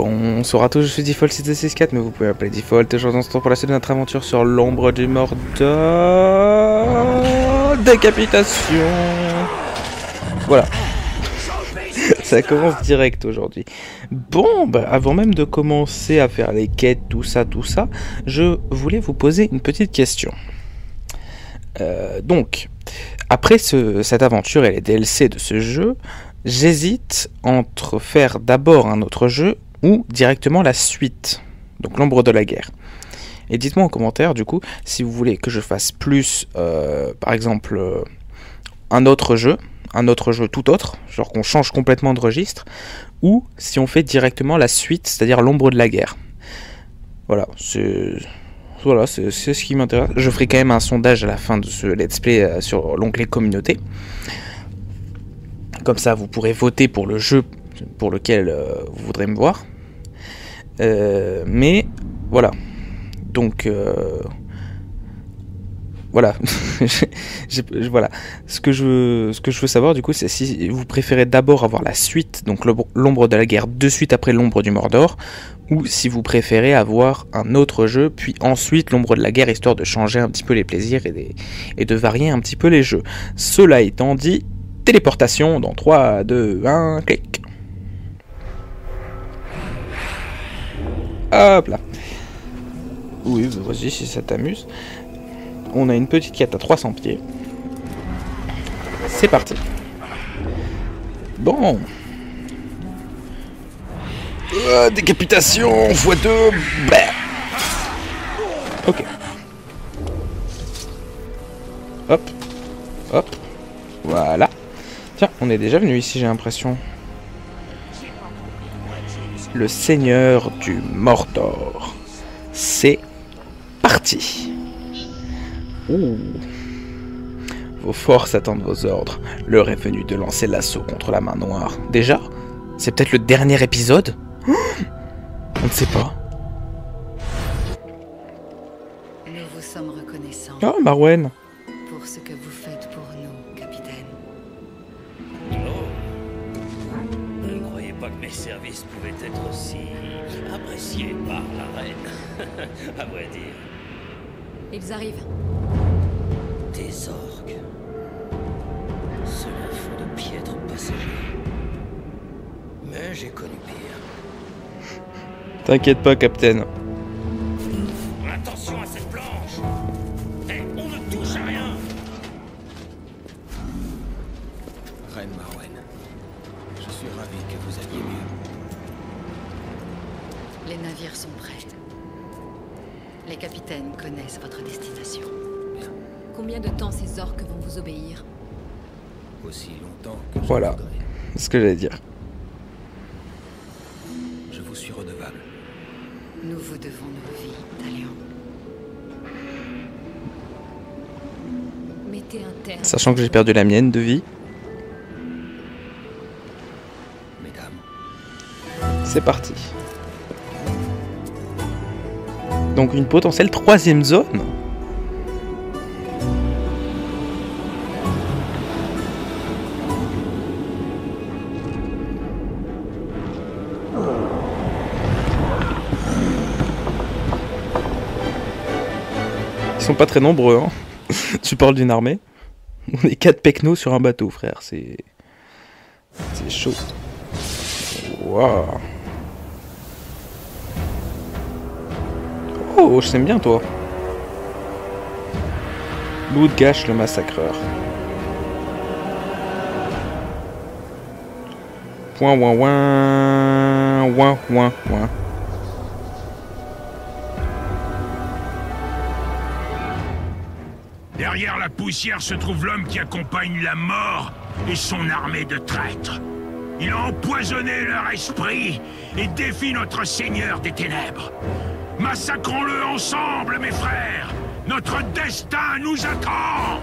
Bonsoir à tous, je suis Default664, mais vous pouvez m'appeler Default. Aujourd'hui on se retrouve pour la suite de notre aventure sur l'ombre du Mordor. Décapitation. Voilà. Ça commence direct aujourd'hui. Bon, bah, avant même de commencer à faire les quêtes, tout ça, je voulais vous poser une petite question. Donc, après cette aventure et les DLC de ce jeu, j'hésite entre faire d'abord un autre jeu ou directement la suite, donc l'ombre de la guerre. Et dites-moi en commentaire du coup si vous voulez que je fasse plus, par exemple, un autre jeu tout autre, genre qu'on change complètement de registre, ou si on fait directement la suite, c'est-à-dire l'ombre de la guerre. Voilà, c'est ce qui m'intéresse. Je ferai quand même un sondage à la fin de ce let's play sur l'onglet communauté. Comme ça, vous pourrez voter pour le jeu pour lequel vous voudrez me voir. Mais voilà. Donc voilà. Voilà. Ce que je veux savoir du coup, c'est si vous préférez d'abord avoir la suite, donc l'ombre de la guerre de suite après l'ombre du Mordor, ou si vous préférez avoir un autre jeu, puis ensuite l'ombre de la guerre, histoire de changer un petit peu les plaisirs et de varier un petit peu les jeux. Cela étant dit, téléportation dans 3, 2, 1, clic. Hop là. Oui, vas-y si ça t'amuse. On a une petite quête à 300 pieds. C'est parti. Bon. Décapitation x2. Bah. Ok. Hop. Hop. Voilà. Tiens, on est déjà venu ici, j'ai l'impression. Le Seigneur du Mordor. C'est parti. Ouh. Vos forces attendent vos ordres. L'heure est venue de lancer l'assaut contre la main noire. Déjà? C'est peut-être le dernier épisode? On ne sait pas. Nous vous sommes reconnaissants. Oh, Marwen. Pour ce que vous faites pour nous, capitaine. Oh. Je ne croyais pas que mes services pouvaient être aussi appréciés par la reine. À vrai dire. Ils arrivent. Des orques. Cela font de piètres passagers. Mais j'ai connu pire. T'inquiète pas, Captain. Attention à cette planche. Hey, on ne touche à rien. Reine Marwen, je suis ravi que vous alliez mieux. Les navires sont prêts. Les capitaines connaissent votre destination. Bien. Combien de temps ces orques vont vous obéir? Aussi longtemps que je Voilà. voudrais. C'est ce que j'allais dire. Je vous suis redevable. Nous vous devons nos vies, Talion. Mettez un terme. Sachant que j'ai perdu la mienne de vie. Mesdames, C'est parti. Donc une potentielle 3e zone. Ils sont pas très nombreux, hein. Tu parles d'une armée. On est 4 pecnos sur un bateau, frère. C'est chaud. Waouh. Oh, je t'aime bien, toi. Loudgash le massacreur. Point, ouin, ouin. Ouin, ouin, ouin. Derrière la poussière se trouve l'homme qui accompagne la mort et son armée de traîtres. Il a empoisonné leur esprit et défie notre Seigneur des Ténèbres. Massacrons-le ensemble, mes frères. Notre destin nous attend.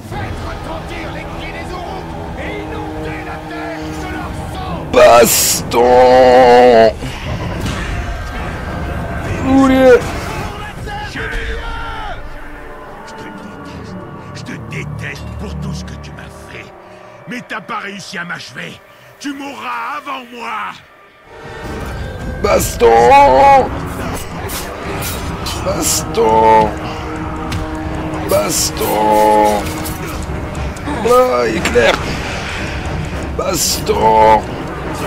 Faites retentir les cris des Uruk et inondez la terre de leur sang. Baston. Oulé. Je te déteste pour tout ce que tu m'as fait. Mais t'as pas réussi à m'achever. Tu mourras avant moi. Baston! Baston! Baston! Là, éclair! Baston!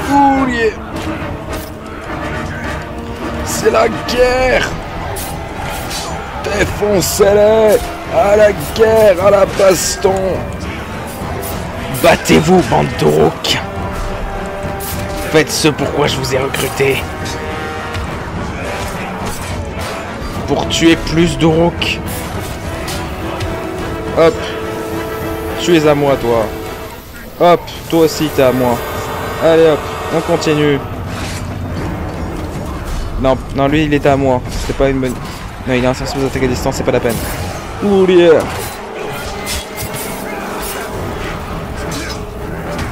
Boulier! C'est la guerre! Défoncez-les! À la guerre, à la baston! Battez-vous, bande d'Uruk! Faites ce pourquoi je vous ai recruté. Pour tuer plus d'Uruk. Hop. Tu es à moi, toi. Hop, toi aussi t'es à moi. Allez hop, on continue. Non, non, lui il était à moi. C'était pas une bonne... Non, il est insensible aux attaques à distance, c'est pas la peine. Ouh, yeah.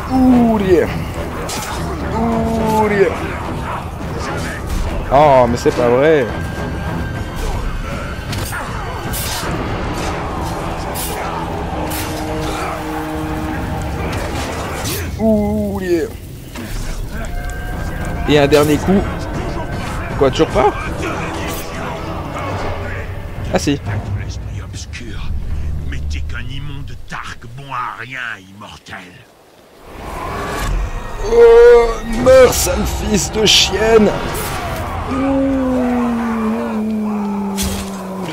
Ouh, yeah. Ouh, yeah. Oh, mais c'est pas vrai. Ouh, yeah. Et un dernier coup. Quoi, toujours pas? Ah si. L'esprit obscur, mais t'es qu'un immonde Tark bon à rien, immortel. Oh, meurs, sale fils de chienne. Ouh,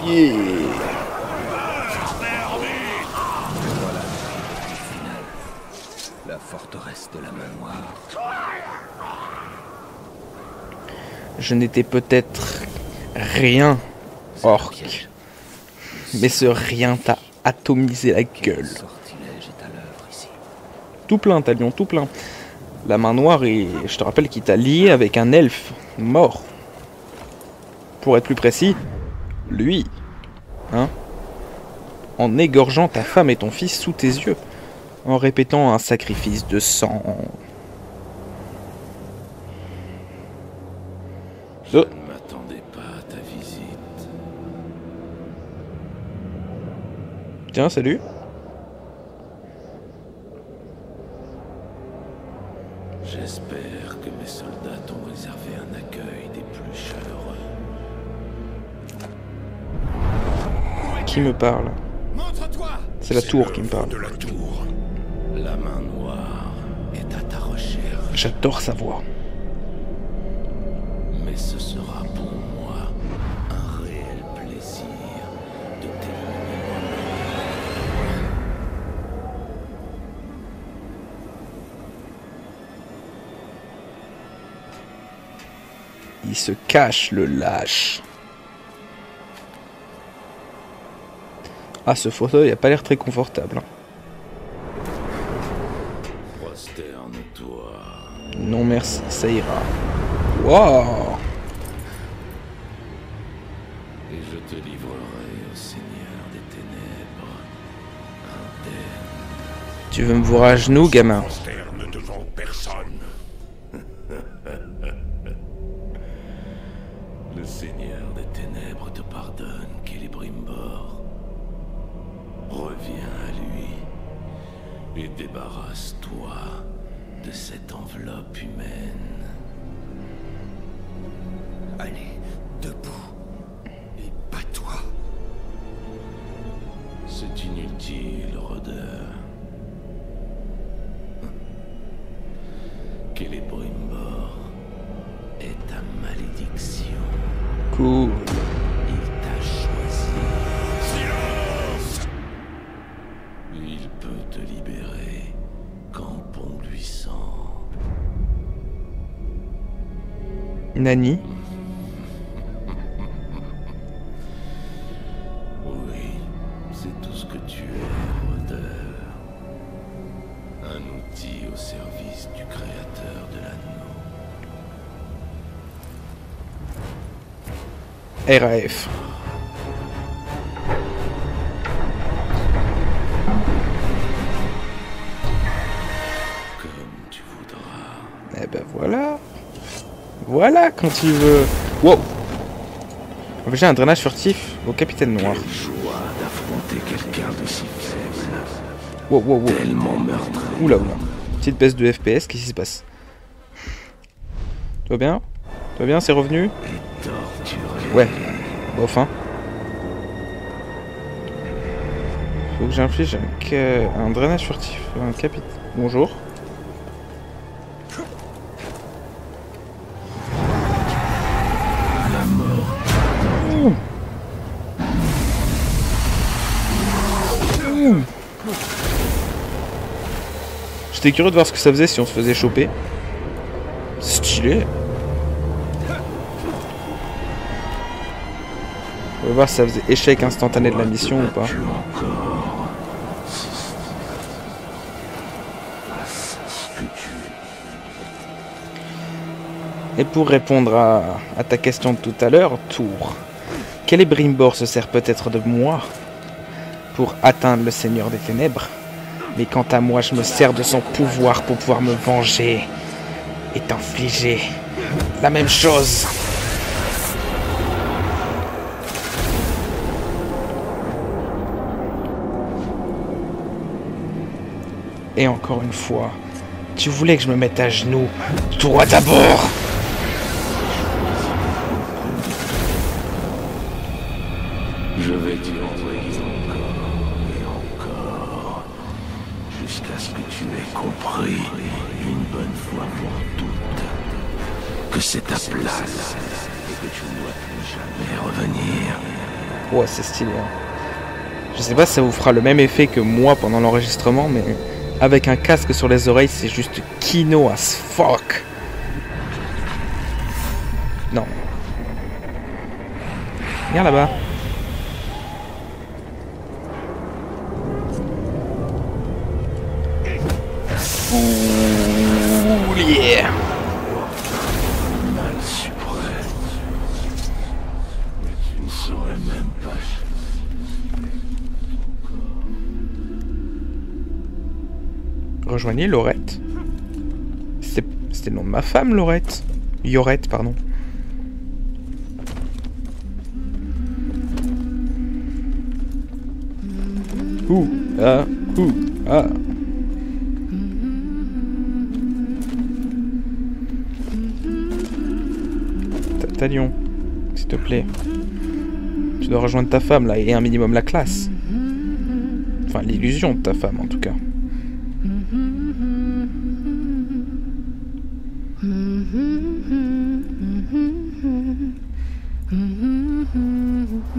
yeah. La forteresse de la main noire. Je n'étais peut-être rien, orc, mais ce rien t'a atomisé la gueule. Sortilège est à l'œuvre ici. Tout plein, Talion, tout plein. La main noire, et je te rappelle qu'il t'a lié avec un elfe mort. Pour être plus précis, lui, hein, en égorgeant ta femme et ton fils sous tes yeux, en répétant un sacrifice de sang. Je ne m'attendais pas à ta visite. Tiens, salut. J'espère que mes soldats t'ont réservé un accueil des plus chaleureux. Qui me parle? Montre-toi! C'est la tour qui me parle. De la tour. La main noire est à ta recherche. J'adore sa voix. Mais ce sera pour moi un réel plaisir de t'éliminer. Il se cache, le lâche. Ah, ce fauteuil a pas l'air très confortable. Prosterne-toi. Non merci, ça ira. Wow. Et je te livrerai au Seigneur des Ténèbres, indemne. Tu veux me voir à genoux, gamin? Prosterne devant personne. Le Seigneur des Ténèbres te pardonne, Celebrimbor. Reviens à lui et débarrasse-toi de cette enveloppe humaine. Allez, debout. Et bats-toi. C'est inutile, rôdeur. Celebrimbor est ta malédiction. Cool. Il t'a choisi. Silence! Il peut te libérer quand bon lui semble. Nani? Oui, c'est tout ce que tu es, rôdeur. Un outil au service du créateur de l'anneau. RAF. Comme tu voudras. Eh ben voilà. Voilà quand il veut. Wow. J'ai un drainage furtif au capitaine noir. Quelle joie d'affronter quelqu'un de si faible. Wow, wow, wow. Tellement meurtrier. Oula, oula. Petite baisse de FPS, qu'est-ce qui se passe? Tout va bien? Tout va bien, c'est revenu? et torturé. Ouais. Bof, hein. Faut que j'inflige un drainage furtif. Un capitaine. Bonjour. La mort. J'étais curieux de voir ce que ça faisait si on se faisait choper. Stylé. On va voir si ça faisait échec instantané de la mission ou pas. Et pour répondre à ta question de tout à l'heure, Tour, Celebrimbor se sert peut-être de moi pour atteindre le Seigneur des Ténèbres, mais quant à moi, je me sers de son pouvoir pour pouvoir me venger et t'infliger la même chose. Et encore une fois, tu voulais que je me mette à genoux, toi d'abord. Je vais t'y envoyer encore et encore, jusqu'à ce que tu aies compris, une bonne fois pour toutes, que c'est ta place et que tu ne dois plus jamais revenir. Ouais, c'est stylé. Hein. Je sais pas si ça vous fera le même effet que moi pendant l'enregistrement, mais avec un casque sur les oreilles, c'est juste kino as fuck. Non. Viens là-bas. Ouh, yeah. Mal suprême. Mais tu ne saurais même pas. Rejoignez Laurette. C'était le nom de ma femme, Laurette. Yorette, pardon. Ouh, ah, ouh, ah. Talion, s'il te plaît. Tu dois rejoindre ta femme, là, et un minimum la classe. Enfin, l'illusion de ta femme, en tout cas.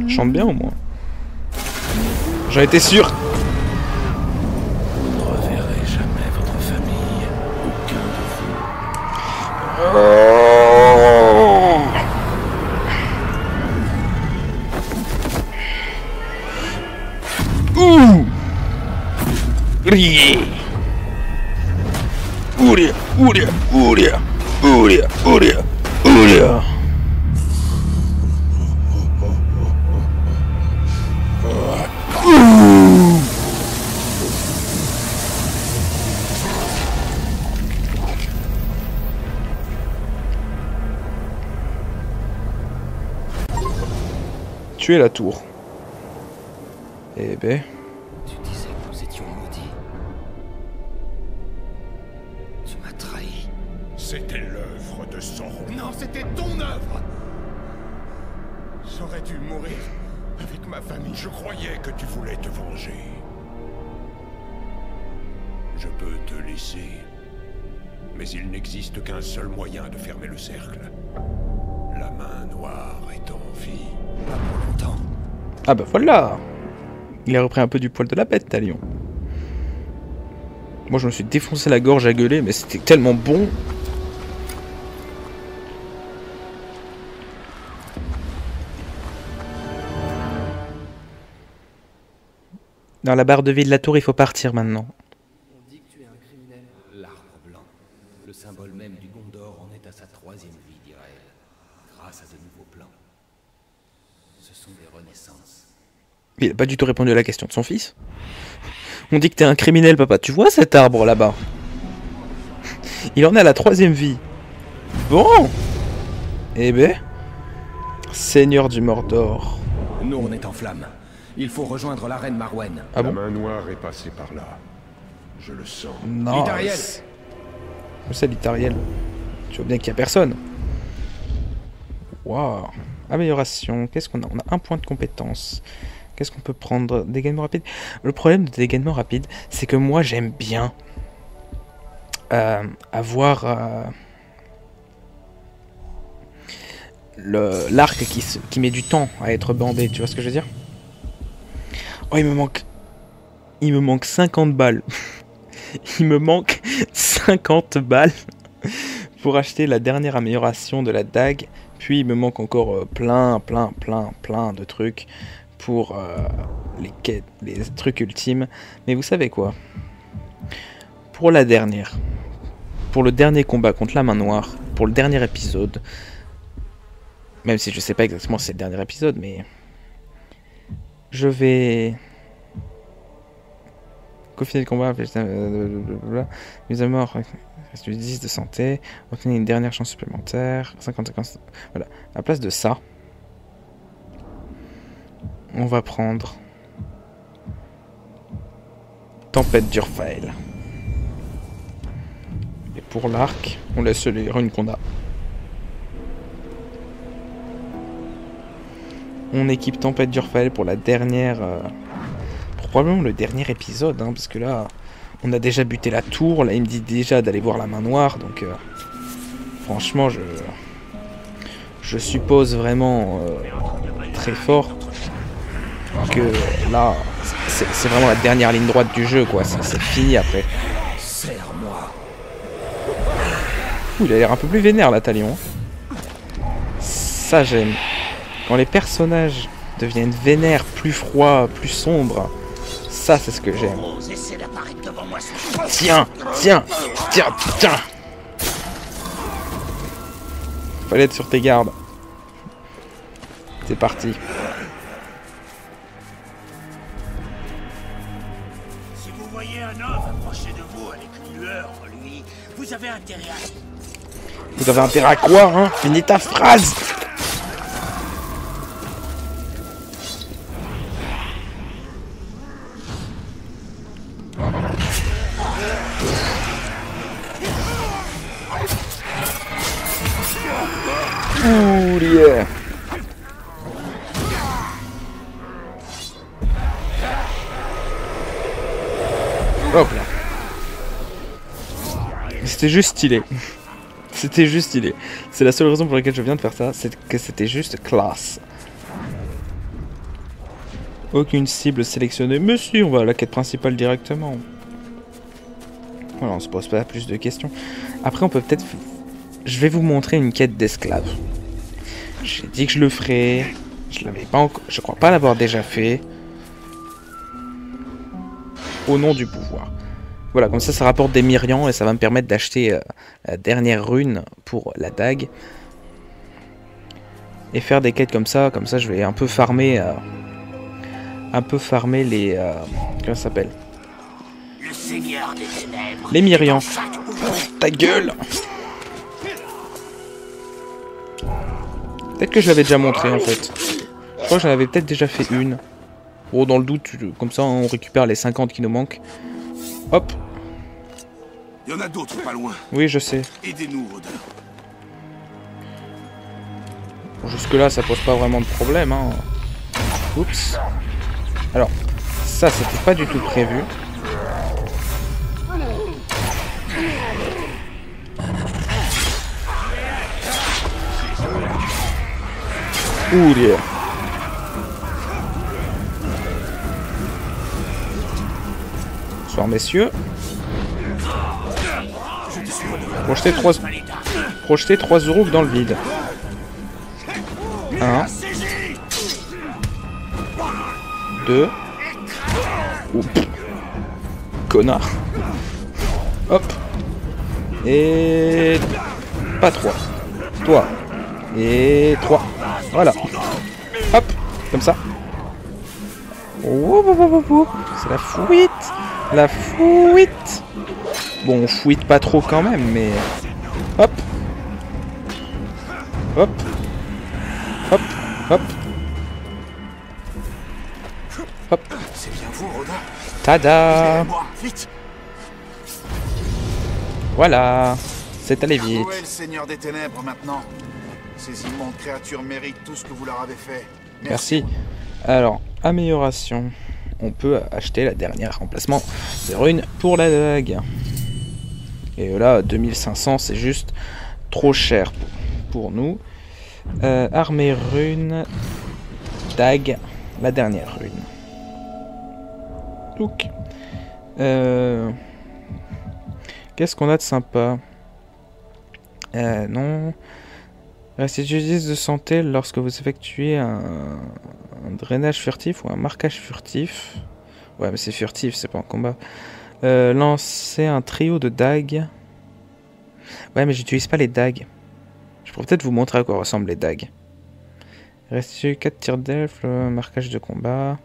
Chante bien, au moins. J'en étais sûr. Vous ne reverrez jamais votre famille, aucun de vous. Ouh. Rie. Ouria, ouria, ouria, ouria, ouria, ouria. Tuer la tour. Eh ben... Tu disais que nous étions maudits. Tu m'as trahi. C'était l'œuvre de Sauron. Non, c'était ton œuvre. J'aurais dû mourir avec ma famille. Je croyais que tu voulais te venger. Je peux te laisser. Mais il n'existe qu'un seul moyen de fermer le cercle. La main noire est en vie. Pas pour longtemps. Ah bah voilà. Il a repris un peu du poil de la bête, Talion. Moi je me suis défoncé la gorge à gueuler, mais c'était tellement bon. Dans la barre de vie de la tour, il faut partir maintenant. On dit que tu es un criminel. L'arbre blanc, le symbole même du Gondor, en est à sa 3e vie, dirait-elle. Grâce à de nouveaux plans. Ce sont des renaissances. Il n'a pas du tout répondu à la question de son fils. On dit que t'es un criminel, papa. Tu vois cet arbre là-bas? Il en est à la 3e vie. Bon. Eh ben... Seigneur du Mordor. Nous, on est en flammes. Il faut rejoindre la reine Marwen. Ah bon? La main noire est passée par là. Je le sens. Non. Litariel. C'est Litariel. Tu vois bien qu'il n'y a personne. Waouh. Amélioration. Qu'est-ce qu'on a? On a un point de compétence. Qu'est-ce qu'on peut prendre? Dégainement rapide. Le problème de dégainement rapide, c'est que moi j'aime bien avoir l'arc qui met du temps à être bandé. Tu vois ce que je veux dire? Oh, il me manque 50 balles. Il me manque 50 balles pour acheter la dernière amélioration de la dague. Puis il me manque encore plein de trucs pour les trucs ultimes. Mais vous savez quoi? Pour la dernière, pour le dernier combat contre la main noire, pour le dernier épisode, même si je sais pas exactement si c'est le dernier épisode, mais je vais confiner le combat, mise à mort, reste du 10 de santé, obtenir une dernière chance supplémentaire, 50-50, voilà. À la place de ça, on va prendre Tempête d'Urfael. Et pour l'arc, on laisse les runes qu'on a. On équipe Tempête d'Urfael pour la dernière... probablement le dernier épisode, hein, parce que là, on a déjà buté la tour. Là, il me dit déjà d'aller voir la main noire, donc... franchement, je suppose vraiment très fort que là, c'est vraiment la dernière ligne droite du jeu, quoi. C'est fini après. Serre-moi. Ouh, il a l'air un peu plus vénère, là, Talion. Ça, j'aime. Quand les personnages deviennent vénères, plus froids, plus sombres, ça, c'est ce que j'aime. Tiens. Fallait être sur tes gardes. C'est parti. Si vous voyez un homme approcher de vous avec une lueur en lui, vous avez intérêt à... Vous avez intérêt à quoi, hein? Finis ta phrase! Ouh, yeah. Hop là. C'était juste stylé. C'était juste stylé. C'est la seule raison pour laquelle je viens de faire ça, c'est que c'était juste classe. Aucune cible sélectionnée. Mais si, on va à la quête principale directement. Voilà, on se pose pas plus de questions. Après, on peut peut-être... Je vais vous montrer une quête d'esclave. J'ai dit que je le ferais. Je l'avais pas encore... Je crois pas l'avoir déjà fait. Au nom du pouvoir. Voilà, comme ça rapporte des myrians et ça va me permettre d'acheter la dernière rune pour la dague. Et faire des quêtes comme ça je vais un peu farmer... les... comment ça s'appelle? Le Seigneur des Ténèbres. Les myrians. Ta gueule! Peut-être que je l'avais déjà montré en fait. Je crois que j'en avais peut-être déjà fait une. Oh, dans le doute, comme ça on récupère les 50 qui nous manquent. Hop. Il y en a d'autres pas loin. Oui, je sais. Aidez-nous, Odin. Jusque là, ça pose pas vraiment de problème. Hein. Oups. Alors, ça, c'était pas du tout prévu. Ouh, yeah. Bonsoir, messieurs. Projeter 3 Uruk dans le vide. 1. 2. Oups. Connard. Hop. Et... pas 3. Toi. Et 3. Voilà. Hop. Comme ça. C'est la fuite. La fuite. Bon, on fuite pas trop quand même, mais... Hop. Hop. Hop. Hop. Hop. C'est bien vous, Odin. Tada. Moi, vite. Voilà. C'est allé vite. Où est le Seigneur des Ténèbres maintenant? Ces immondes créatures méritent tout ce que vous leur avez fait. Merci. Alors, amélioration. On peut acheter la dernière remplacement de rune pour la dague. Et là, 2500, c'est juste trop cher pour nous. Armée rune. Dague. La dernière rune. Donc. Qu'est-ce qu'on a de sympa? Non. Restitue 10 de santé lorsque vous effectuez un drainage furtif ou un marquage furtif. Ouais, mais c'est furtif, c'est pas en combat. Lancer un trio de dagues. Ouais, mais j'utilise pas les dagues. Je pourrais peut-être vous montrer à quoi ressemblent les dagues. Restitue 4 tirs d'elfe, marquage de combat.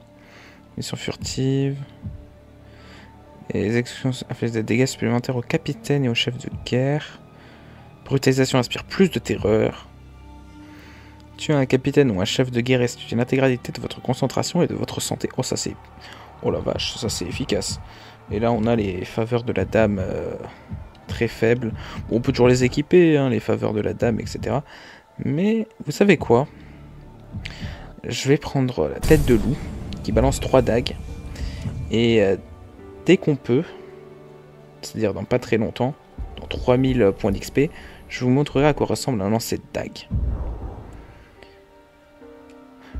Mission furtive. Et les exécutions infligent des dégâts supplémentaires au capitaine et au chef de guerre. Brutalisation inspire plus de terreur. Tuer un capitaine ou un chef de guerre restitue l'intégralité de votre concentration et de votre santé. Oh, ça c'est... Oh la vache, ça c'est efficace. Et là, on a les faveurs de la dame très faibles. Bon, on peut toujours les équiper, hein, les faveurs de la dame, etc. Mais, vous savez quoi? Je vais prendre la tête de loup, qui balance 3 dagues. Et dès qu'on peut, c'est-à-dire dans pas très longtemps, dans 3000 points d'XP, je vous montrerai à quoi ressemble un lancer de dague.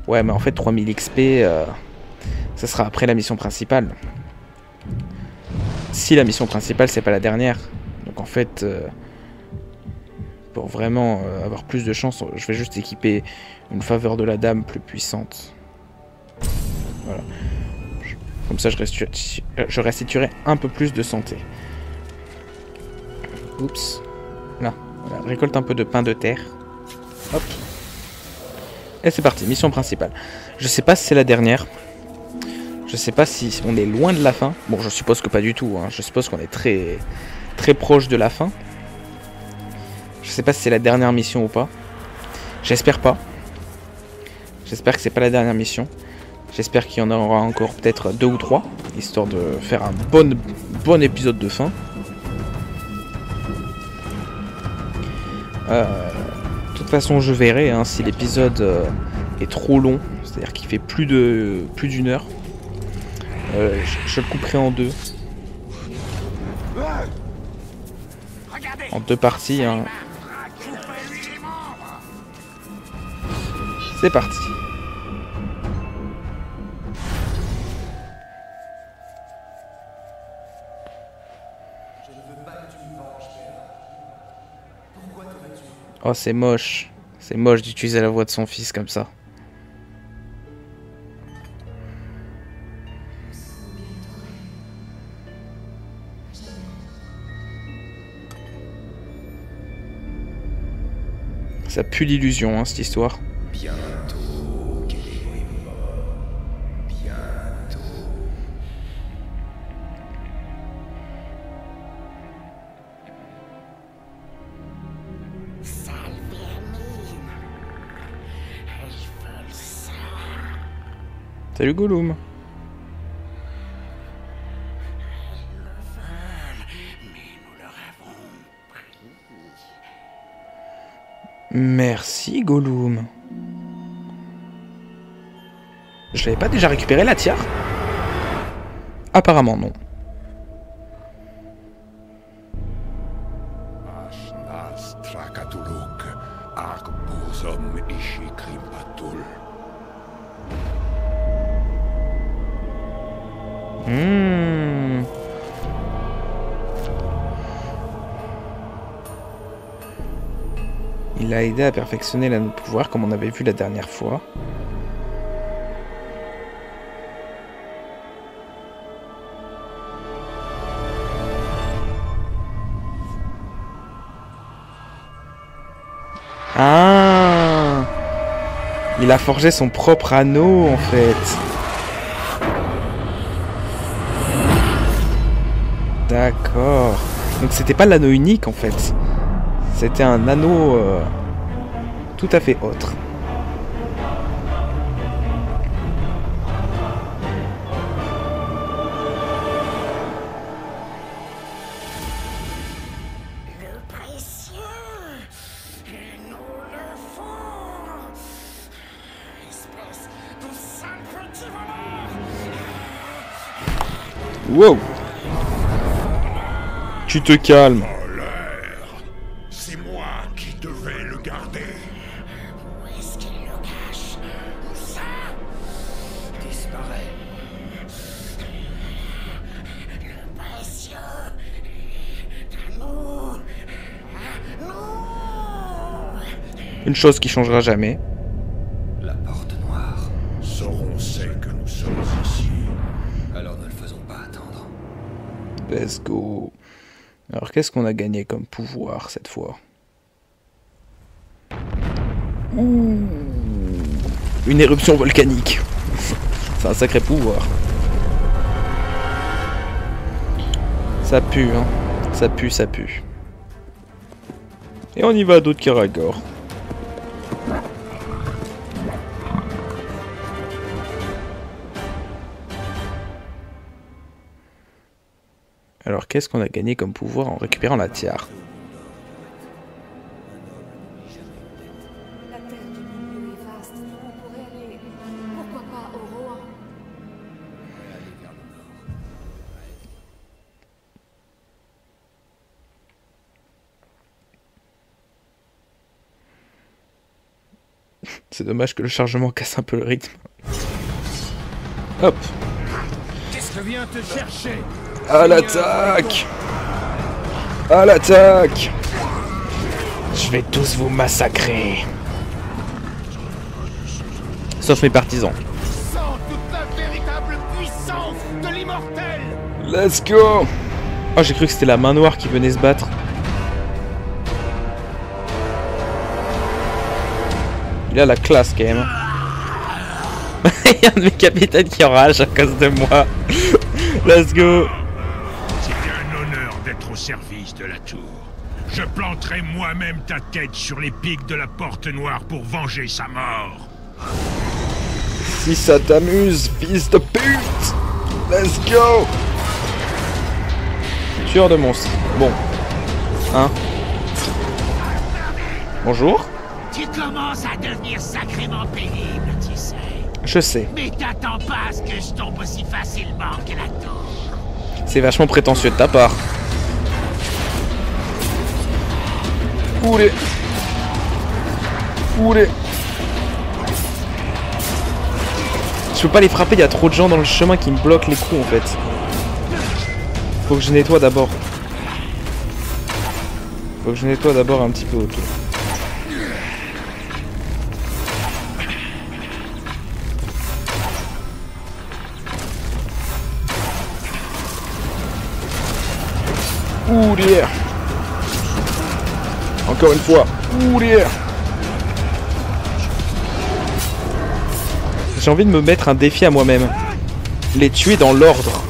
Ouais, mais en fait, 3000 XP, ça sera après la mission principale. Si la mission principale, c'est pas la dernière. Donc en fait, pour vraiment avoir plus de chance, je vais juste équiper une faveur de la dame plus puissante. Voilà. Comme ça, je restituerai un peu plus de santé. Oups. Là, voilà. Récolte un peu de pain de terre. Hop. Et c'est parti, mission principale. Je sais pas si c'est la dernière. Je sais pas si on est loin de la fin. Bon, je suppose que pas du tout. Hein. Je suppose qu'on est très, très proche de la fin. Je sais pas si c'est la dernière mission ou pas. J'espère pas. J'espère que c'est pas la dernière mission. J'espère qu'il y en aura encore peut-être 2 ou 3. Histoire de faire un bon épisode de fin. De toute façon, je verrai hein, si l'épisode est trop long, c'est-à-dire qu'il fait plus d'une heure. Je le couperai en 2. En 2 parties. Hein. C'est parti. Oh, c'est moche. C'est moche d'utiliser la voix de son fils comme ça. Ça pue l'illusion, hein, cette histoire. Bientôt, Guérim. Bientôt. Salut Gollum. Merci Gollum. Je l'avais pas déjà récupéré la tiare? Apparemment non. Il a aidé à perfectionner l'anneau de pouvoir comme on avait vu la dernière fois. Ah! Il a forgé son propre anneau en fait. D'accord. Donc c'était pas l'anneau unique en fait. C'était un anneau tout à fait autre. Le précieux, nous le Wow. Tu te calmes. C'est moi qui devais le garder. Où est-ce qu'il le cache? Où ça? Disparaît. Le précieux. Non. Non. Une chose qui changera jamais. La porte noire. Sauron sait que nous sommes ici. Alors ne le faisons pas attendre. Let's go. Alors qu'est-ce qu'on a gagné comme pouvoir cette fois? Ouh. Une éruption volcanique. C'est un sacré pouvoir. Ça pue, hein. Ça pue, ça pue. Et on y va à d'autres Karagor. Alors qu'est-ce qu'on a gagné comme pouvoir en récupérant la tiare? La terre du milieu est vaste. On pourrait aller. Pourquoi pas au Rohan? Aller vers le nord. C'est dommage que le chargement casse un peu le rythme. Hop. Qu'est-ce que vient te chercher? À l'attaque! À l'attaque! Je vais tous vous massacrer. Sauf mes partisans. Sens toute la véritable puissance de l'immortel. Let's go! Oh, j'ai cru que c'était la main noire qui venait se battre. Il a la classe quand même. Il y a un de mes capitaines qui enrage à cause de moi. Let's go! C'était un honneur d'être au service de la tour. Je planterai moi-même ta tête sur les pics de la porte noire pour venger sa mort. Si ça t'amuse, fils de pute! Let's go! Tueur de monstres. Bon. Hein? Bonjour? Tu commences à devenir sacrément pénible, tu sais. Je sais. Mais t'attends pas à ce que je tombe aussi facilement que la tour. C'est vachement prétentieux de ta part. Oulé. Oulé. Je peux pas les frapper, il y a trop de gens dans le chemin qui me bloquent les coups en fait. Faut que je nettoie d'abord. Faut que je nettoie d'abord un petit peu autour. Ouh, yeah. Encore une fois. Ouh, yeah. J'ai envie de me mettre un défi à moi-même. Les tuer dans l'ordre.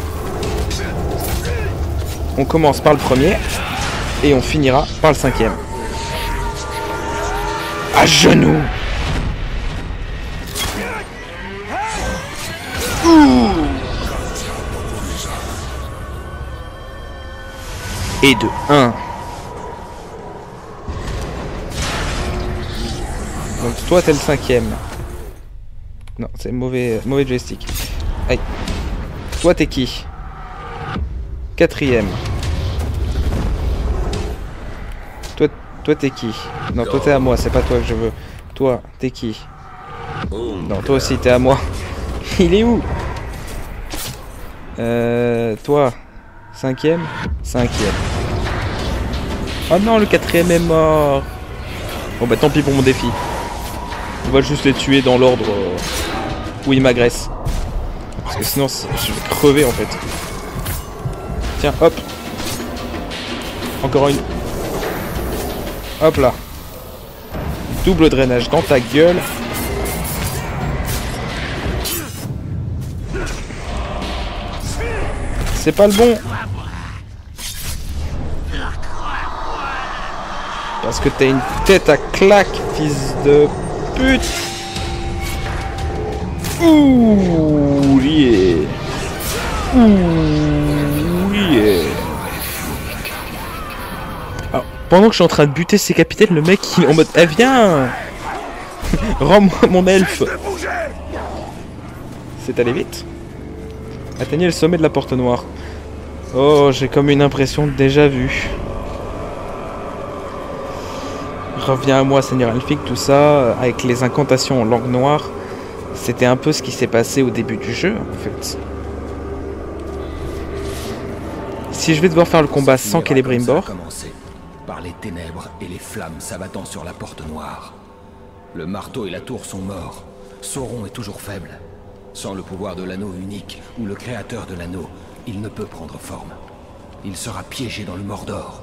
On commence par le premier. Et on finira par le cinquième. À genoux. Ouh. Et de 1. Donc toi t'es le cinquième. Non, c'est mauvais joystick. Aïe. Toi t'es qui? Quatrième. Toi t'es qui? Non, toi t'es à moi, c'est pas toi que je veux. Toi, t'es qui? Non, toi aussi t'es à moi. Il est où? Toi. Cinquième. Cinquième. Oh non, le quatrième est mort. Bon bah tant pis pour mon défi. On va juste les tuer dans l'ordre où ils m'agressent. Parce que sinon je vais crever en fait. Tiens, hop. Encore une. Hop là. Double drainage dans ta gueule. C'est pas le bon. Parce que t'as une tête à claque, fils de pute. Ouh, yeah. Ouh, yeah. Alors, pendant que je suis en train de buter ces capitaines, le mec il est en mode eh viens. Rends-moi mon elfe. C'est allé vite. Atteignez le sommet de la porte noire. Oh, j'ai comme une impression de déjà vu. Reviens à moi, Seigneur Elphick, tout ça, avec les incantations en langue noire. C'était un peu ce qui s'est passé au début du jeu, en fait. Si je vais devoir faire le combat sans Celebrimbor... Par les ténèbres et les flammes s'abattant sur la porte noire. Le marteau et la tour sont morts. Sauron est toujours faible. Sans le pouvoir de l'anneau unique, ou le créateur de l'anneau, il ne peut prendre forme. Il sera piégé dans le Mordor.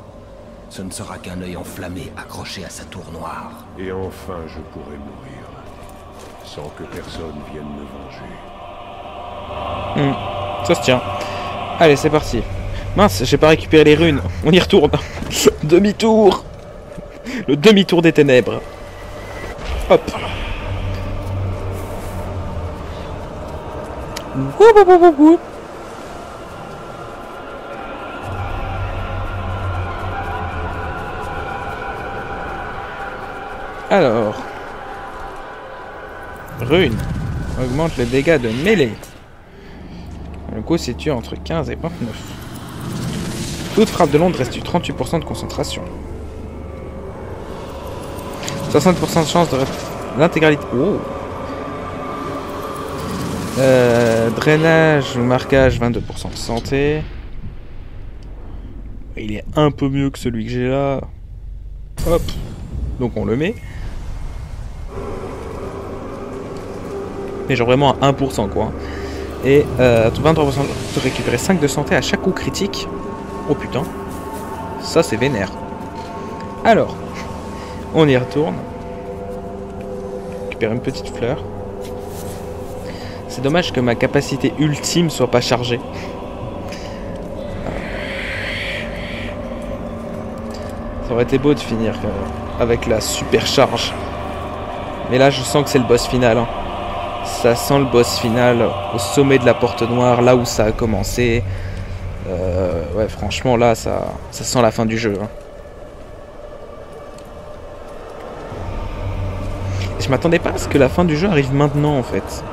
Ce ne sera qu'un œil enflammé accroché à sa tour noire. Et enfin, je pourrai mourir, sans que personne vienne me venger. Ça se tient. Allez, c'est parti. Mince, j'ai pas récupéré les runes. On y retourne. Demi-tour. Le demi-tour des ténèbres. Hop. Woup, woup, woup, woup. Alors. Rune. Augmente les dégâts de mêlée. Le coup situé entre 15 et 29. Toute frappe de l'onde reste 38% de concentration. 60% de chance de l'intégralité. Oh. Drainage ou marquage, 22% de santé. Il est un peu mieux que celui que j'ai là. Hop. Donc on le met. Mais genre vraiment à 1% quoi. Et 23% de récupérer 5 de santé à chaque coup critique. Oh putain. Ça c'est vénère. Alors. On y retourne. Récupère une petite fleur. C'est dommage que ma capacité ultime soit pas chargée. Ça aurait été beau de finir avec la super charge. Mais là je sens que c'est le boss final. Hein. Ça sent le boss final au sommet de la porte noire, là où ça a commencé. Ouais, franchement, là, ça sent la fin du jeu. Hein. Je m'attendais pas à ce que la fin du jeu arrive maintenant, en fait.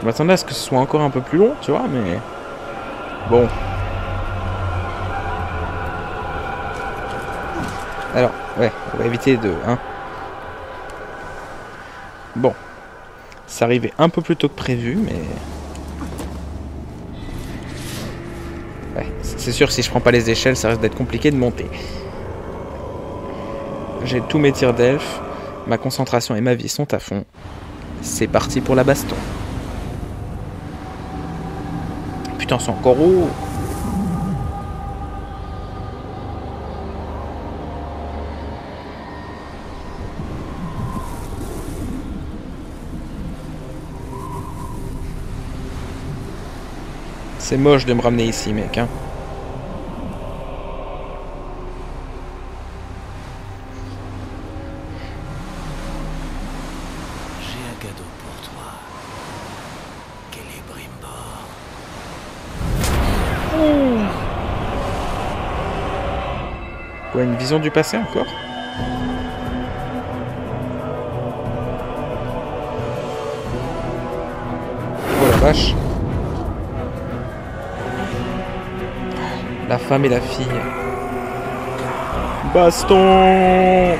Je m'attendais à ce que ce soit encore un peu plus long, tu vois, mais... Bon. Alors, ouais, on va éviter de... Hein. Bon. Ça arrivait un peu plus tôt que prévu, mais... Ouais, c'est sûr que si je prends pas les échelles, ça risque d'être compliqué de monter. J'ai tous mes tirs d'elfe, ma concentration et ma vie sont à fond. C'est parti pour la baston. Putain, c'est encore haut. C'est moche de me ramener ici, mec, hein. J'ai un cadeau pour toi. Celebrimbor. Quoi, une vision du passé encore? Oh la vache. La femme et la fille. Baston.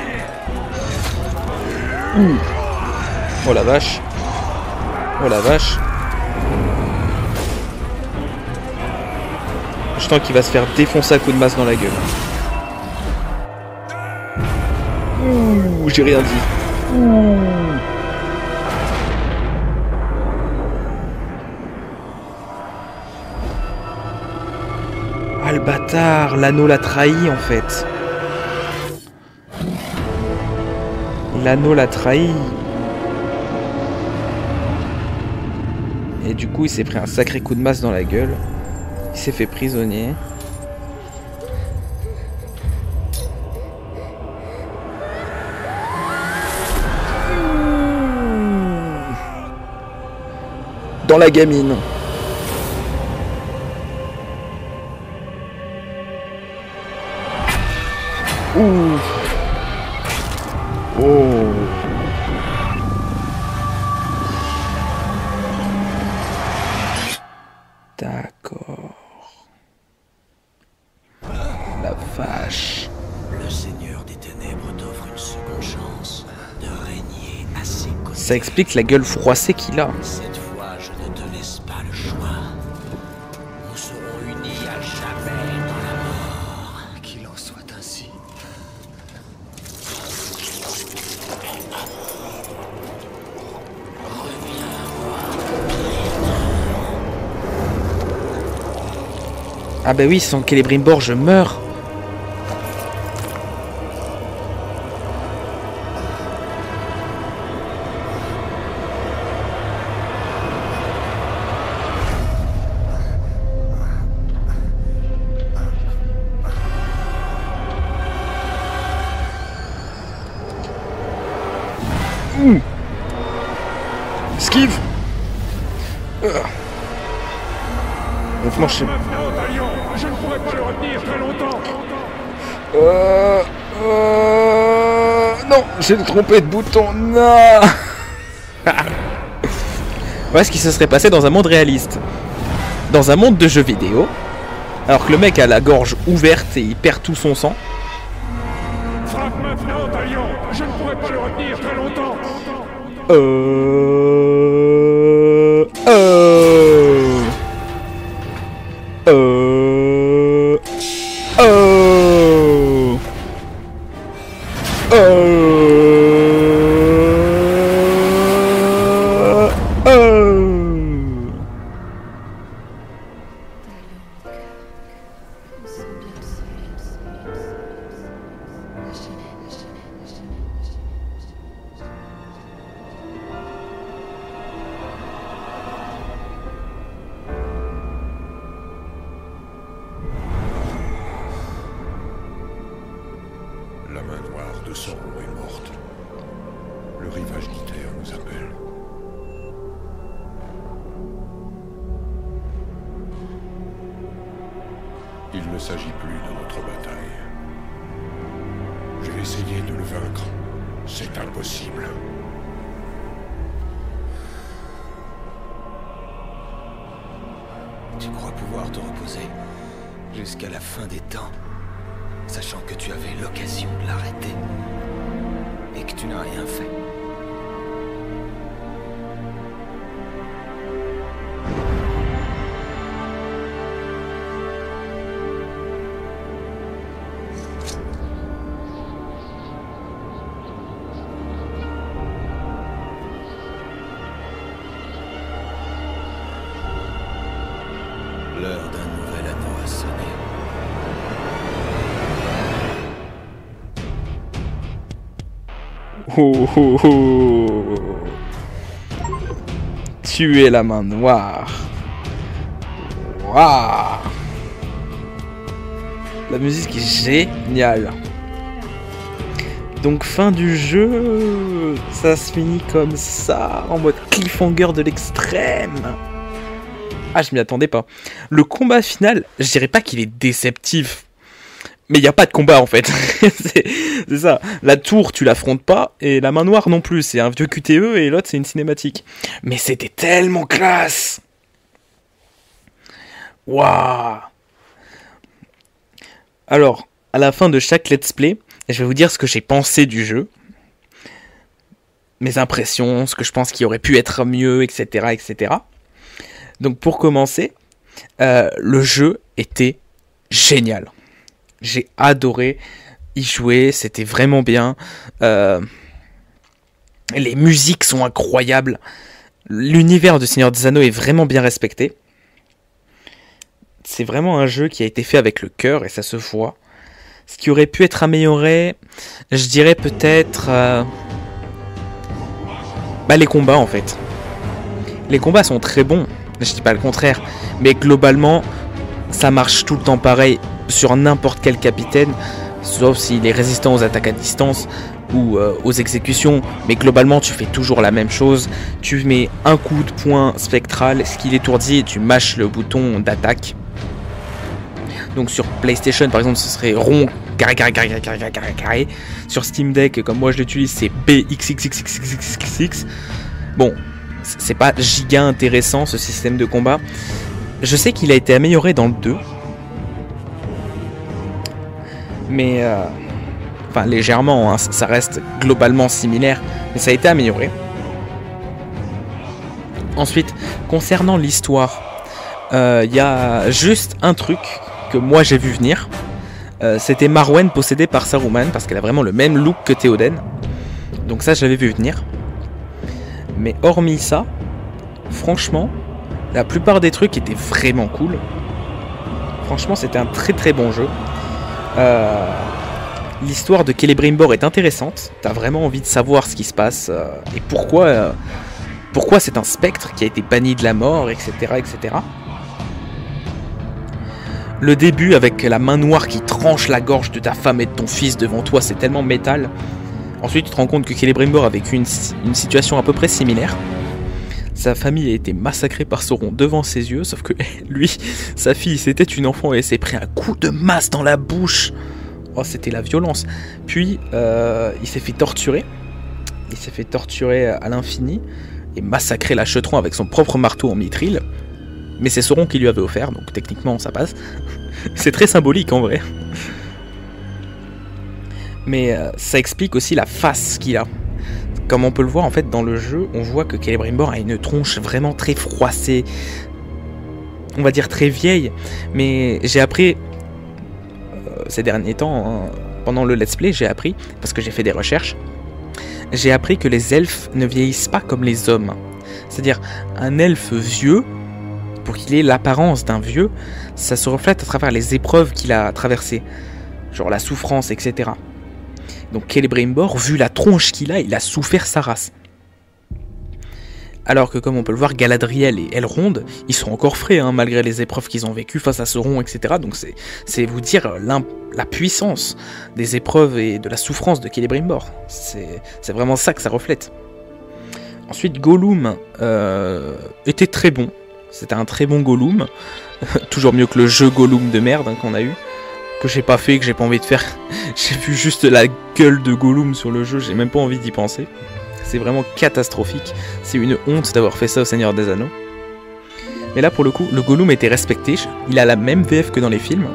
Oh la vache. Oh la vache. Je sens qu'il va se faire défoncer à coups de masse dans la gueule. Ouh, j'ai rien dit. Ouh. Ah le bâtard, l'anneau l'a trahi en fait. L'anneau l'a trahi. Et du coup il s'est pris un sacré coup de masse dans la gueule. Il s'est fait prisonnier. Dans la gamine. Ouh. Oh. D'accord. Ça explique la gueule froissée qu'il a. Cette fois, je ne te laisse pas le choix. Nous serons unis à jamais dans la mort. Qu'il en soit ainsi. Ah bah oui, sans Celebrimbor, je meurs. Esquive. Honnêtement, je sais... Je ne pourrai pas le retenir très longtemps. Non, j'ai trompé de bouton. Non. Voilà ce qui se serait passé dans un monde réaliste. Dans un monde de jeux vidéo, alors que le mec a la gorge ouverte et il perd tout son sang. Frappe maintenant, Talion. Je ne pourrai pas le retenir très longtemps. La main noire de Sauron est morte. Le rivage d'Iter nous appelle. Il ne s'agit plus de notre bataille. J'ai essayé de le vaincre. C'est impossible. Tu crois pouvoir te reposer jusqu'à la fin des temps, sachant que tu avais l'occasion de l'arrêter et que tu n'as rien fait. L'heure d'un nouvel anneau a sonné. Oh, oh, oh. Tuer la main noire. Waouh. La musique est géniale. Donc fin du jeu, ça se finit comme ça, en mode cliffhanger de l'extrême. Ah, je m'y attendais pas. Le combat final, je dirais pas qu'il est déceptif. Mais il n'y a pas de combat en fait. c'est ça. La tour, tu l'affrontes pas. Et la main noire non plus. C'est un vieux QTE et l'autre, c'est une cinématique. Mais c'était tellement classe. Waouh. Alors, à la fin de chaque let's play, je vais vous dire ce que j'ai pensé du jeu. Mes impressions, ce que je pense qu'il aurait pu être mieux, etc. etc. Donc pour commencer, le jeu était génial. J'ai adoré y jouer, c'était vraiment bien. Les musiques sont incroyables. L'univers de Seigneur des Anneaux est vraiment bien respecté. C'est vraiment un jeu qui a été fait avec le cœur et ça se voit. Ce qui aurait pu être amélioré, je dirais peut-être... les combats en fait. Les combats sont très bons, je dis pas le contraire. Mais globalement, ça marche tout le temps pareil sur n'importe quel capitaine. Sauf s'il est résistant aux attaques à distance ou aux exécutions. Mais globalement, tu fais toujours la même chose. Tu mets un coup de poing spectral, ce qui l'étourdit, et tu mâches le bouton d'attaque. Donc sur PlayStation par exemple ce serait rond, carré, carré, carré, carré, carré, carré, carré. Sur Steam Deck comme moi je l'utilise c'est BXXXXXX. Bon, c'est pas giga intéressant ce système de combat. Je sais qu'il a été amélioré dans le 2. Mais enfin légèrement, hein, ça reste globalement similaire. Mais ça a été amélioré. Ensuite, concernant l'histoire, il y a juste un truc que moi j'ai vu venir. C'était Marwen possédée par Saruman, parce qu'elle a vraiment le même look que Théoden. Donc ça, j'avais vu venir. Mais hormis ça, franchement, la plupart des trucs étaient vraiment cool. Franchement, c'était un très très bon jeu. L'histoire de Celebrimbor est intéressante. T'as vraiment envie de savoir ce qui se passe et pourquoi c'est un spectre qui a été banni de la mort, etc., etc. Le début avec la main noire qui tranche la gorge de ta femme et de ton fils devant toi, c'est tellement métal. Ensuite, tu te rends compte que Celebrimbor a vécu une situation à peu près similaire. Sa famille a été massacrée par Sauron devant ses yeux, sauf que lui, sa fille, c'était une enfant et elle s'est pris un coup de masse dans la bouche. Oh, c'était la violence. Puis, il s'est fait torturer. Il s'est fait torturer à l'infini et massacrer l'Achetron avec son propre marteau en mithril. Mais c'est Sauron qui lui avait offert, donc techniquement ça passe. C'est très symbolique en vrai. Mais ça explique aussi la face qu'il a. Comme on peut le voir en fait dans le jeu, on voit que Celebrimbor a une tronche vraiment très froissée. On va dire très vieille. Mais j'ai appris ces derniers temps, hein, pendant le let's play, j'ai appris, parce que j'ai fait des recherches, j'ai appris que les elfes ne vieillissent pas comme les hommes. C'est-à-dire, un elfe vieux, pour qu'il ait l'apparence d'un vieux, ça se reflète à travers les épreuves qu'il a traversées. Genre la souffrance, etc. Donc Celebrimbor, vu la tronche qu'il a, il a souffert sa race. Alors que comme on peut le voir, Galadriel et Elrond, ils sont encore frais, hein, malgré les épreuves qu'ils ont vécues face à Sauron, etc. Donc c'est vous dire la puissance des épreuves et de la souffrance de Celebrimbor. C'est vraiment ça que ça reflète. Ensuite, Gollum était très bon. C'était un très bon Gollum. Toujours mieux que le jeu Gollum de merde, hein, qu'on a eu. Que j'ai pas fait, que j'ai pas envie de faire. J'ai vu juste la gueule de Gollum sur le jeu, j'ai même pas envie d'y penser. C'est vraiment catastrophique. C'est une honte d'avoir fait ça au Seigneur des Anneaux. Mais là, pour le coup, le Gollum était respecté. Il a la même VF que dans les films.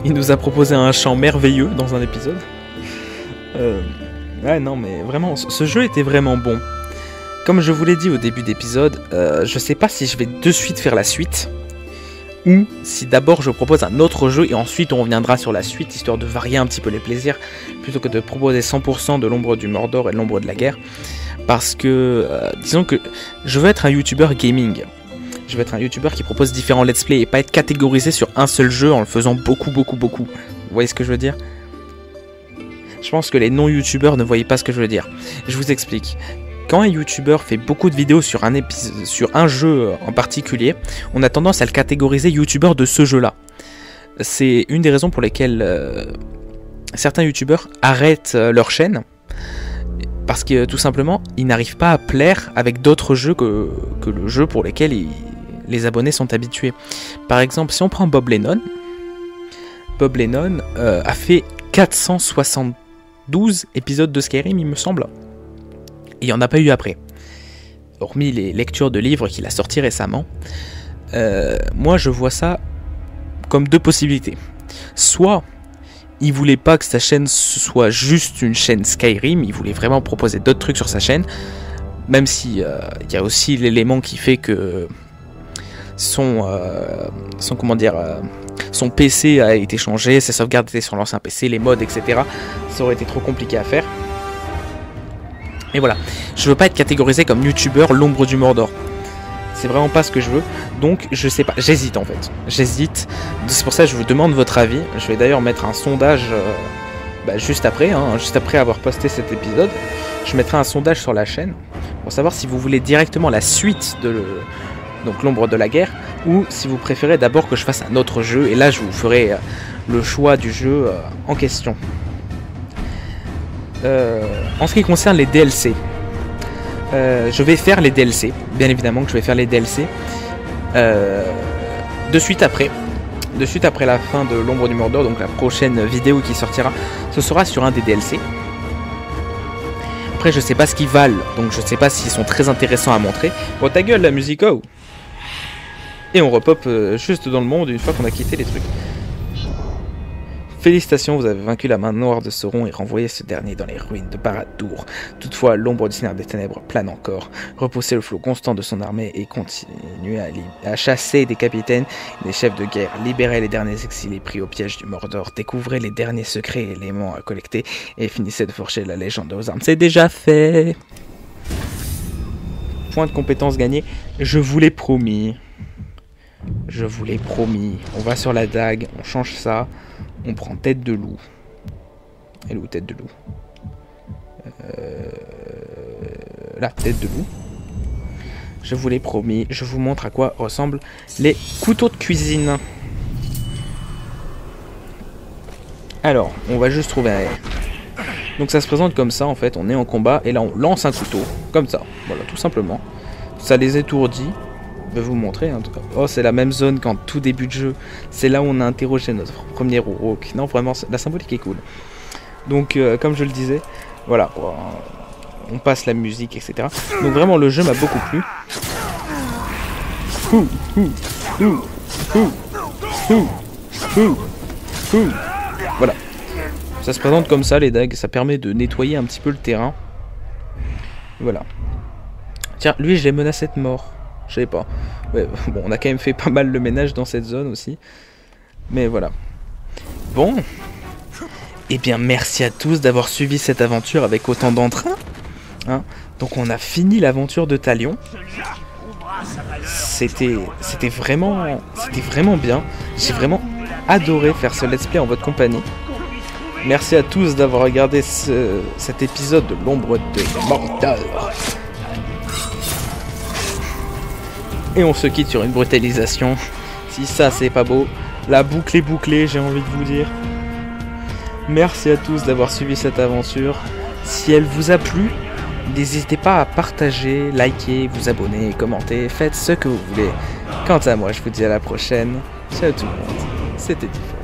Il nous a proposé un chant merveilleux dans un épisode. Ouais, non, mais vraiment, ce jeu était vraiment bon. Comme je vous l'ai dit au début d'épisode, je sais pas si je vais de suite faire la suite, ou si d'abord je propose un autre jeu et ensuite on reviendra sur la suite, histoire de varier un petit peu les plaisirs, plutôt que de proposer 100% de l'ombre du Mordor et de l'ombre de la guerre. Parce que, disons que je veux être un youtubeur gaming. Je veux être un youtubeur qui propose différents let's play et pas être catégorisé sur un seul jeu en le faisant beaucoup. Vous voyez ce que je veux dire ? Je pense que les non-youtubeurs ne voyaient pas ce que je veux dire. Je vous explique. Quand un youtubeur fait beaucoup de vidéos sur un jeu en particulier, on a tendance à le catégoriser youtubeur de ce jeu-là. C'est une des raisons pour lesquelles certains youtubeurs arrêtent leur chaîne, parce que tout simplement, ils n'arrivent pas à plaire avec d'autres jeux que le jeu pour lesquels les abonnés sont habitués. Par exemple, si on prend Bob Lennon a fait 472 épisodes de Skyrim, il me semble. Il n'y en a pas eu après. Hormis les lectures de livres qu'il a sortis récemment. Moi, je vois ça comme deux possibilités. Soit, il voulait pas que sa chaîne soit juste une chaîne Skyrim, il voulait vraiment proposer d'autres trucs sur sa chaîne. Même si y a aussi l'élément qui fait que son PC a été changé, ses sauvegardes étaient sur l'ancien PC, les mods, etc. Ça aurait été trop compliqué à faire. Et voilà, je veux pas être catégorisé comme youtubeur l'ombre du Mordor. C'est vraiment pas ce que je veux. Donc je sais pas, j'hésite en fait. J'hésite. C'est pour ça que je vous demande votre avis. Je vais d'ailleurs mettre un sondage juste après avoir posté cet épisode. Je mettrai un sondage sur la chaîne pour savoir si vous voulez directement la suite de donc l'ombre de la guerre, ou si vous préférez d'abord que je fasse un autre jeu, et là je vous ferai le choix du jeu en question. En ce qui concerne les DLC, je vais faire les DLC, bien évidemment que je vais faire les DLC de suite après la fin de l'ombre du Mordor, donc la prochaine vidéo qui sortira, ce sera sur un des DLC. Après je sais pas ce qu'ils valent, donc je sais pas s'ils sont très intéressants à montrer. Oh ta gueule la musique, oh. Et on repop juste dans le monde une fois qu'on a quitté les trucs. Félicitations, vous avez vaincu la main noire de Sauron et renvoyé ce dernier dans les ruines de Barad-dûr. Toutefois, l'ombre du Seigneur des Ténèbres plane encore. Repoussez le flot constant de son armée et continuez à chasser des capitaines et des chefs de guerre. Libérez les derniers exilés pris au piège du Mordor. Découvrez les derniers secrets et éléments à collecter et finissez de forger la légende de vos armes. C'est déjà fait. Point de compétence gagné. Je vous l'ai promis. Je vous l'ai promis. On va sur la dague, on change ça. On prend tête de loup. Elle est où tête de loup? Là, tête de loup. Je vous l'ai promis. Je vous montre à quoi ressemblent les couteaux de cuisine. Alors, on va juste trouver un... Donc ça se présente comme ça en fait. On est en combat et là on lance un couteau. Comme ça. Voilà, tout simplement. Ça les étourdit. Je vais vous montrer. Hein. Oh, c'est la même zone qu'en tout début de jeu. C'est là où on a interrogé notre premier Uruk. Non, vraiment, la symbolique est cool. Donc, comme je le disais, voilà. On passe la musique, etc. Donc, vraiment, le jeu m'a beaucoup plu. Voilà. Ça se présente comme ça, les dagues. Ça permet de nettoyer un petit peu le terrain. Voilà. Tiens, lui, je l'ai menacé de mort. Je sais pas. Ouais, bon, on a quand même fait pas mal le ménage dans cette zone aussi. Mais voilà. Bon. Eh bien, merci à tous d'avoir suivi cette aventure avec autant d'entrain. Hein. Donc, on a fini l'aventure de Talion. C'était vraiment bien. J'ai vraiment adoré faire ce let's play en votre compagnie. Merci à tous d'avoir regardé cet épisode de l'ombre de Mordor. Et on se quitte sur une brutalisation. Si ça c'est pas beau. La boucle est bouclée, j'ai envie de vous dire. Merci à tous d'avoir suivi cette aventure. Si elle vous a plu, n'hésitez pas à partager, liker, vous abonner, commenter. Faites ce que vous voulez. Quant à moi, je vous dis à la prochaine. Ciao tout le monde. C'était Diffoul.